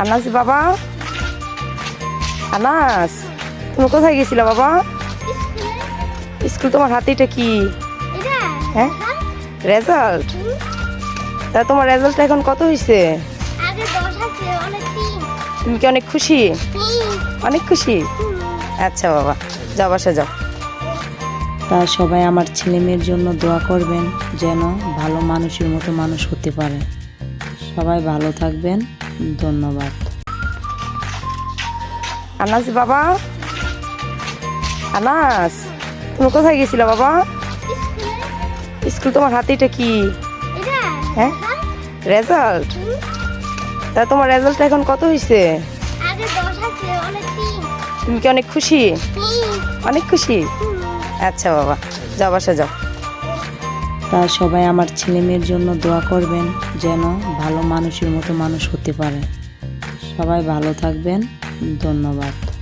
আনাস বাবা, আনাস তুমি কোথায় গেছিলা বাবা? স্কুল। তোমার হাতে এটা কি? হ্যাঁ, রেজাল্ট। তা তোমার রেজাল্টটা এখন কত হয়েছে? তুমি কি অনেক খুশি? অনেক খুশি। আচ্ছা বাবা, যাও বাসা যাও। তা সবাই আমার ছেলে মেয়ের জন্য দোয়া করবেন যেন ভালো মানুষের মতো মানুষ হতে পারে। সবাই ভালো থাকবেন, ধন্যবাদ। আনাস বাবা, আনাস তুমি কোথায় গেছিলা বাবা? স্কুল। তোমার হাতে এটা কি? হ্যাঁ, রেজাল্ট। তা তোমার রেজাল্টটা এখন কত হয়েছে? তুমি কি অনেক খুশি? অনেক খুশি। আচ্ছা বাবা, যাও বাসা যাও। তা সবাই আমার ছেলে মেয়ের জন্য দোয়া করবেন যেন ভালো মানুষের মতো মানুষ হতে পারে। সবাই ভালো থাকবেন, ধন্যবাদ।